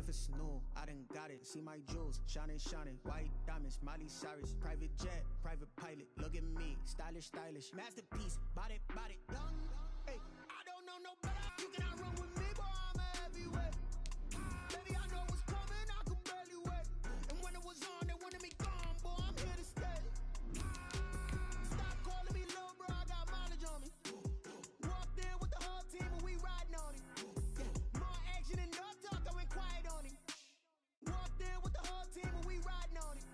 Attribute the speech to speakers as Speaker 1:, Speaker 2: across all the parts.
Speaker 1: surface, no, I done got it. See my jewels, shining, shining, white diamonds, Miley Cyrus, private jet, private pilot. Look at me, stylish, stylish, masterpiece, body, young. Hey, I don't know no better. You cannot run with me, boy, I'm a heavyweight. Baby, I know what's coming, I could barely wait. And when it was on, they wanted me gone, boy, I'm here to stay. Stop calling me little bro, I got mileage on me. Walked in with the whole team and we riding on it. Yeah, more action and no talk, I went quiet on it. Walked in with the whole team and we riding on it.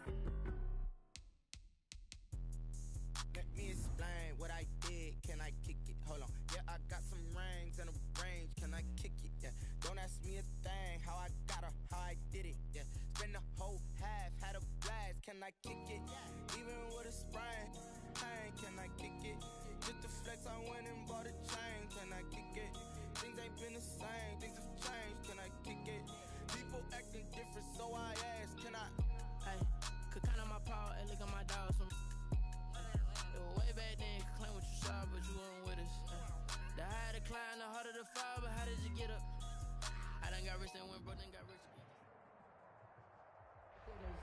Speaker 2: Let me explain what I did. Can I kick it? Hold on. Yeah, I got some rings and a range. Can I kick it? Yeah. Don't ask me a thing. How I got her, how I did it. Yeah. Spend the whole half, had a blast. Can I kick it? Even with a sprain. Hey, can I kick it? Just to flex, I went and bought a chain. Can I kick it? Things ain't been the same. Things have changed. Can I kick it? People acting different, so I ask. Can I?
Speaker 3: Hey, could count on my power and look at my dogs from. Way back then, you could claim what you saw, but you weren't with us. The higher the climb, the harder the fall, but how did you get up? I done got rich and went broke, then got rich again.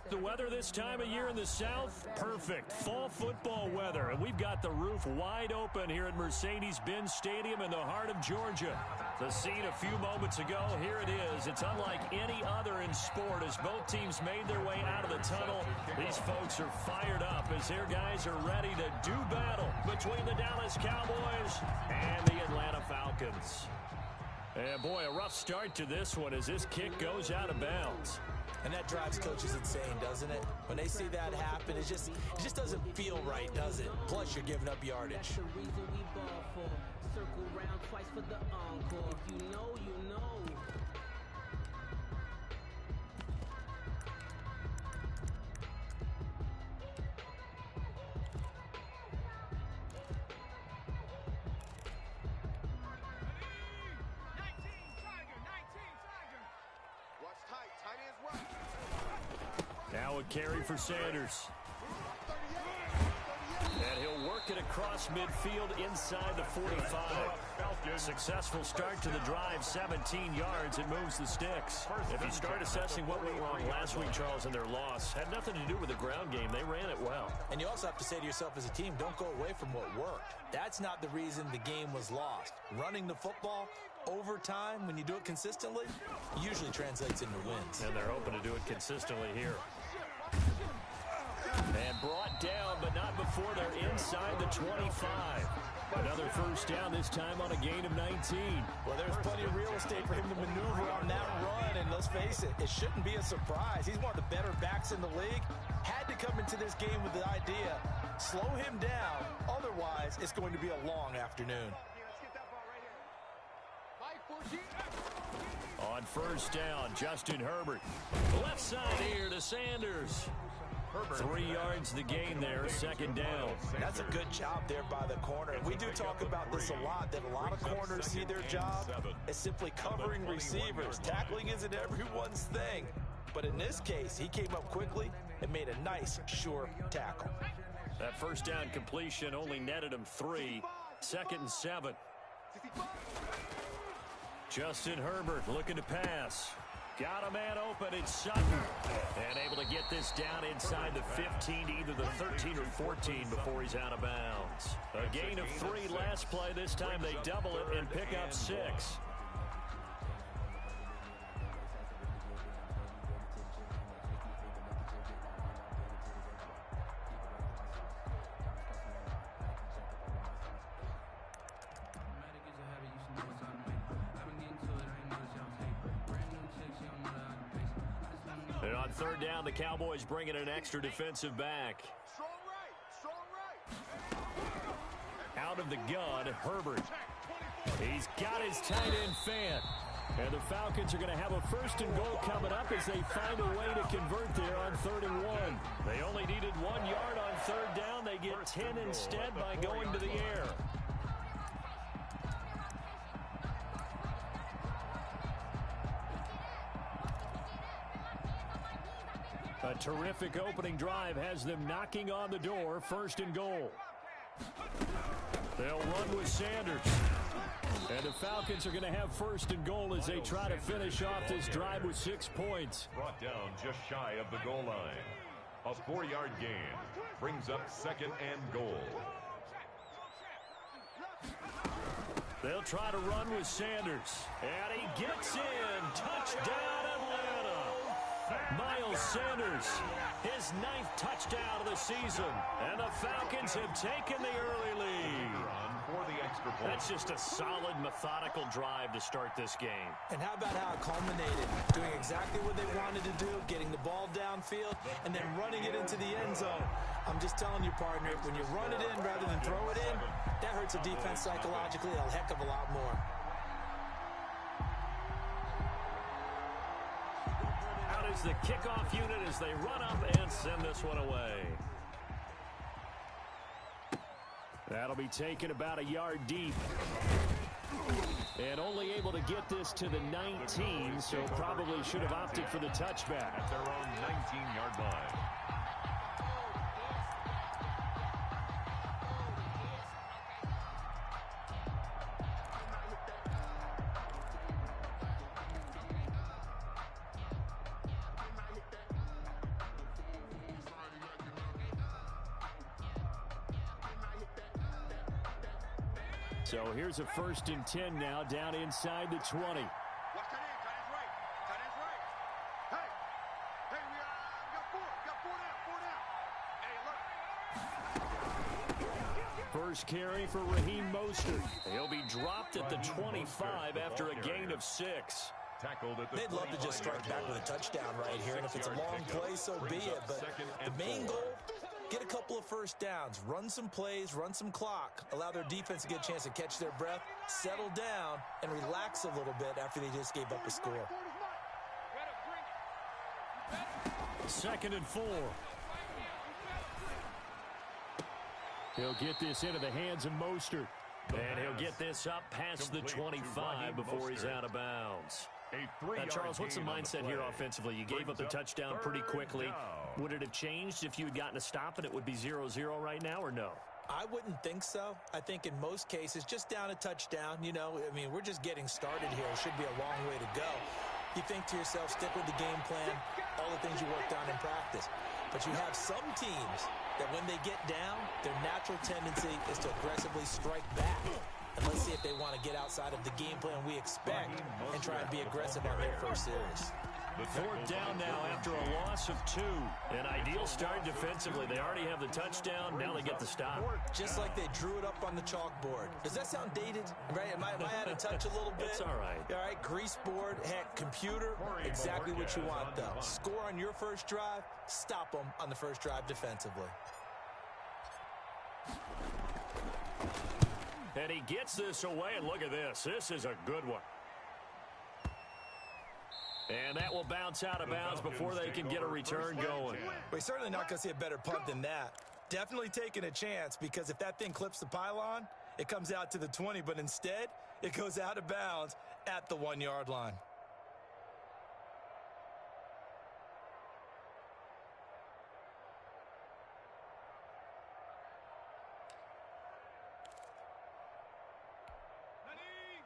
Speaker 4: The weather this time of year in the South, perfect. Fall football weather, and we've got the roof wide open here at Mercedes-Benz Stadium in the heart of Georgia. The scene a few moments ago, here it is. It's unlike any other in sport as both teams made their way out of the tunnel. These folks are fired up as their guys are ready to do battle between the Dallas Cowboys and the Atlanta Falcons. And boy, a rough start to this one as this kick goes out of bounds.
Speaker 5: And that drives coaches insane, doesn't it? When they see that happen, it just doesn't feel right, does it? Plus, you're giving up yardage.
Speaker 3: That's the reason we ball for. Circle round twice for the encore. If you know, you know.
Speaker 4: Now a carry for Sanders. And he'll work it across midfield inside the 45. Successful start to the drive, 17 yards. It moves the sticks. If you start assessing what went wrong last week, Charles, in their loss, had nothing to do with the ground game. They ran it well.
Speaker 5: And you also have to say to yourself as a team, don't go away from what worked. That's not the reason the game was lost. Running the football over time, when you do it consistently, usually translates into wins.
Speaker 4: And they're hoping to do it consistently here. And brought down, but not before they're inside the 25. Another first down, this time on a gain of 19.
Speaker 5: Well, there's plenty of real estate for him to maneuver on that run, and let's face it, it shouldn't be a surprise. He's one of the better backs in the league. Had to come into this game with the idea, slow him down, otherwise it's going to be a long afternoon.
Speaker 4: On first down, Justin Herbert. Left side here to Sanders. 3 yards the gain there, second down.
Speaker 5: That's a good job there by the corner. We do talk about this a lot, that a lot of corners see their job as simply covering receivers. Tackling isn't everyone's thing. But in this case, he came up quickly and made a nice, sure tackle.
Speaker 4: That first down completion only netted him 3. 2nd and 7. Justin Herbert looking to pass. Got a man open, it's Sutton. And able to get this down inside the 15 to either the 13 or 14 before he's out of bounds. A gain of 3 last play. This time they double it and pick up 6. And on third down, the Cowboys bring in an extra defensive back. Out of the gun, Herbert. He's got his tight end fan. And the Falcons are going to have a first and goal coming up as they find a way to convert there on 3rd and 1. They only needed 1 yard on third down. They get 10 instead by going to the air. A terrific opening drive has them knocking on the door, 1st and goal. They'll run with Sanders. And the Falcons are going to have first and goal as they try to finish off this drive with 6 points.
Speaker 6: Brought down just shy of the goal line. A 4-yard gain brings up second and goal.
Speaker 4: They'll try to run with Sanders. And he gets in. Touchdown, Atlanta. Miles Sanders, his 9th touchdown of the season. And the Falcons have taken the early lead. That's just a solid, methodical drive to start this game.
Speaker 5: And how about how it culminated? Doing exactly what they wanted to do, getting the ball downfield, and then running it into the end zone. I'm just telling you, partner, when you run it in rather than throw it in, that hurts a defense psychologically a heck of a lot more.
Speaker 4: Out is the kickoff unit as they run up and send this one away. That'll be taken about a yard deep. And only able to get this to the 19, so probably should have opted for the touchback.
Speaker 6: At their own 19-yard line.
Speaker 4: So here's a 1st and 10 now, down inside the 20.
Speaker 7: Watch that in, tight end's right. Hey, we got four down. Hey, look.
Speaker 4: First carry for Raheem Mostert. He'll be dropped at the 25 after a gain of 6.
Speaker 5: They'd love to just strike back with a touchdown right here, and if it's a long play, so be it. But the main goal, get a couple of first downs, run some plays, run some clock, allow their defense to get a chance to catch their breath, settle down, and relax a little bit after they just gave up a score.
Speaker 4: 2nd and 4. He'll get this into the hands of Mostert. And he'll get this up past the 25 before he's out of bounds. Charles, what's the mindset here offensively? You gave up the touchdown pretty quickly. Would it have changed if you had gotten a stop and it would be 0-0 right now, or no?
Speaker 5: I wouldn't think so. I think in most cases, just down a touchdown, you know, I mean, we're just getting started here. It should be a long way to go. You think to yourself, stick with the game plan, all the things you worked on in practice. But you have some teams that when they get down, their natural tendency is to aggressively strike back. And let's see if they want to get outside of the game plan we expect and try and be aggressive on their first series.
Speaker 4: 4th down now after a loss of 2. An ideal start defensively. They already have the touchdown. Now they get the stop.
Speaker 5: Just like they drew it up on the chalkboard. Does that sound dated? Right? Am I out of touch a little bit?
Speaker 4: It's all right.
Speaker 5: All right, grease board, heck, computer, exactly what you want, though. Score on your first drive, stop them on the first drive defensively.
Speaker 4: And he gets this away, and look at this. This is a good one. And that will bounce out of bounds before they can get a return going.
Speaker 5: We're certainly not going to see a better punt than that. Definitely taking a chance, because if that thing clips the pylon, it comes out to the 20, but instead, it goes out of bounds at the 1-yard line.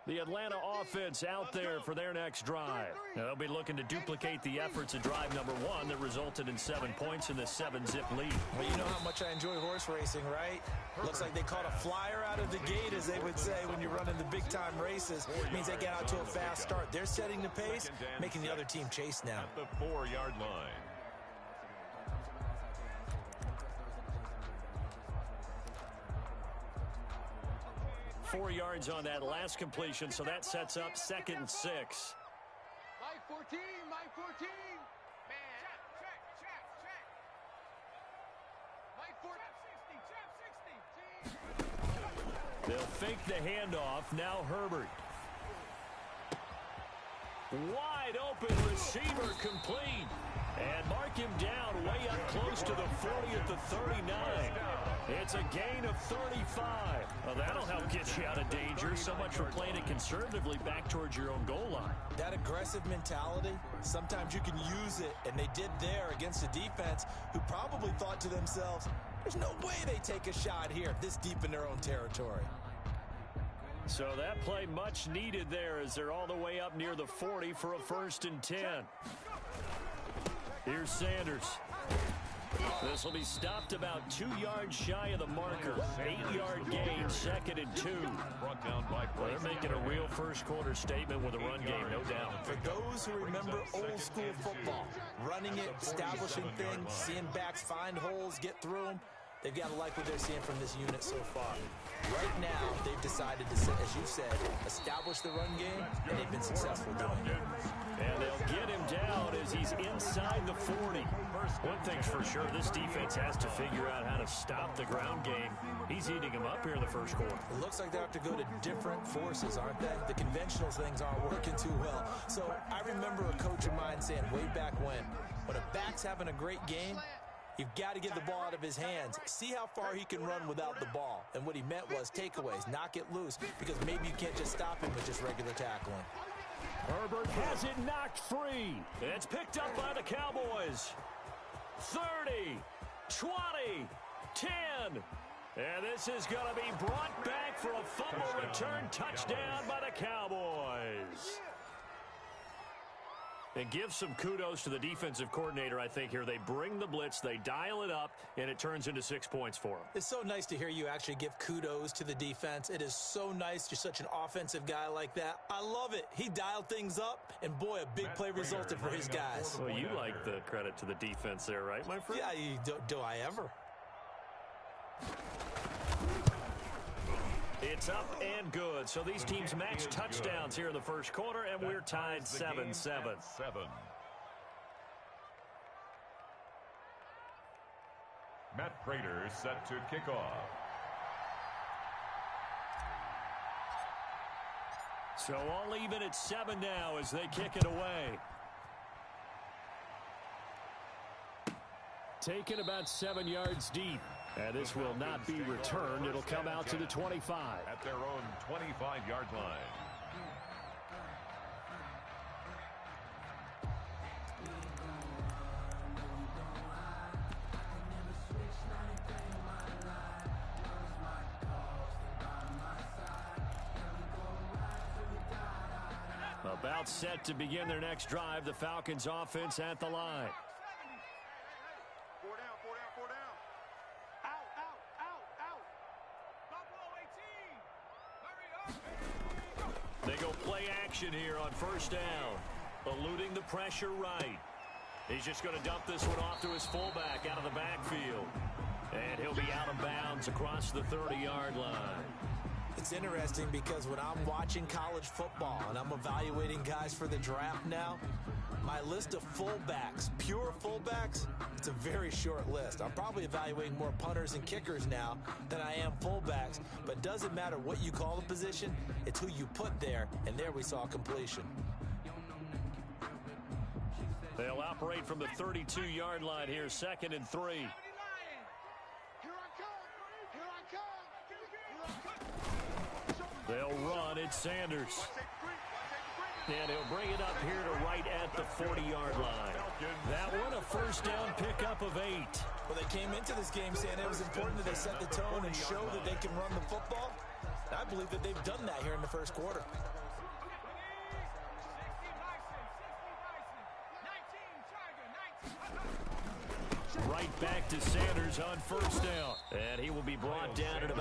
Speaker 4: The Atlanta offense out there for their next drive. Now, they'll be looking to duplicate the efforts of drive number 1 that resulted in 7 points in this 7-zip lead.
Speaker 5: Well, you know how much I enjoy horse racing, right? Looks like they caught a flyer out of the gate, as they would say when you're running the big-time races. It means they get out to a fast start. They're setting the pace, making the other team chase now.
Speaker 6: At the 4-yard line.
Speaker 4: Four yards on that last completion, so that sets up 2nd and 6.
Speaker 7: Mike 14, Mike 14. Man. Check. Mike 14.
Speaker 4: They'll fake the handoff. Now Herbert. Wide open receiver complete. And mark him down way up close to the 40 at the 39. It's a gain of 35. Well, that'll help get you out of danger. So much for playing it conservatively back towards your own goal line.
Speaker 5: That aggressive mentality, sometimes you can use it, and they did there against a defense who probably thought to themselves, there's no way they take a shot here this deep in their own territory.
Speaker 4: So that play much needed there as they're all the way up near the 40 for a 1st and 10. Here's Sanders. This will be stopped about 2 yards shy of the marker. 8-yard gain, 2nd and 2. Well, they're making a real first-quarter statement with a run game, no doubt.
Speaker 5: For those who remember old-school football, running it, establishing things, seeing backs find holes, get through them, they've got to like what they're seeing from this unit so far. Right now, they've decided to, as you said, establish the run game, and they've been successful doing it.
Speaker 4: And they'll get him down as he's inside the 40. One thing's for sure, this defense has to figure out how to stop the ground game. He's eating him up here in the first quarter.
Speaker 5: It looks like they have to go to different forces, aren't they? The conventional things aren't working too well. So I remember a coach of mine saying way back when a back's having a great game, you've got to get the ball out of his hands. See how far he can run without the ball. And what he meant was takeaways, knock it loose, because maybe you can't just stop him with just regular tackling.
Speaker 4: Herbert has it knocked free. It's picked up by the Cowboys. 30, 20, 10. And this is going to be brought back for a fumble return touchdown by the Cowboys. And give some kudos to the defensive coordinator, I think, here. They bring the blitz, they dial it up, and it turns into 6 points for them.
Speaker 5: It's so nice to hear you actually give kudos to the defense. It is so nice. You're such an offensive guy like that. I love it. He dialed things up, and boy, a big play resulted for his guys.
Speaker 4: Well, you like the credit to the defense there, right, my friend?
Speaker 5: Yeah, do I ever?
Speaker 4: It's up and good. So these teams match touchdowns here in the first quarter, and we're tied 7-7.
Speaker 6: Matt Prater set to kick off.
Speaker 4: So all even at 7 now as they kick it away. Taken about 7 yards deep. And this will not be returned. It'll come out to the 25.
Speaker 6: At their own 25-yard line.
Speaker 4: About set to begin their next drive. The Falcons offense at the line. They go play action here on first down. Eluding the pressure right. He's just going to dump this one off to his fullback out of the backfield. And he'll be out of bounds across the 30-yard line.
Speaker 5: It's interesting because when I'm watching college football and I'm evaluating guys for the draft now, my list of fullbacks, pure fullbacks, it's a very short list. I'm probably evaluating more punters and kickers now than I am fullbacks, but it doesn't matter what you call the position, it's who you put there, and there we saw completion.
Speaker 4: They'll operate from the 32-yard line here, 2nd and 3. They'll run. It's Sanders. And he'll bring it up here to right at the 40-yard line. That one, a first down pickup of 8.
Speaker 5: Well, they came into this game saying it was important that they set the tone and show that they can run the football. I believe that they've done that here in the first quarter.
Speaker 4: Right back to Sanders on first down. And he will be brought down at about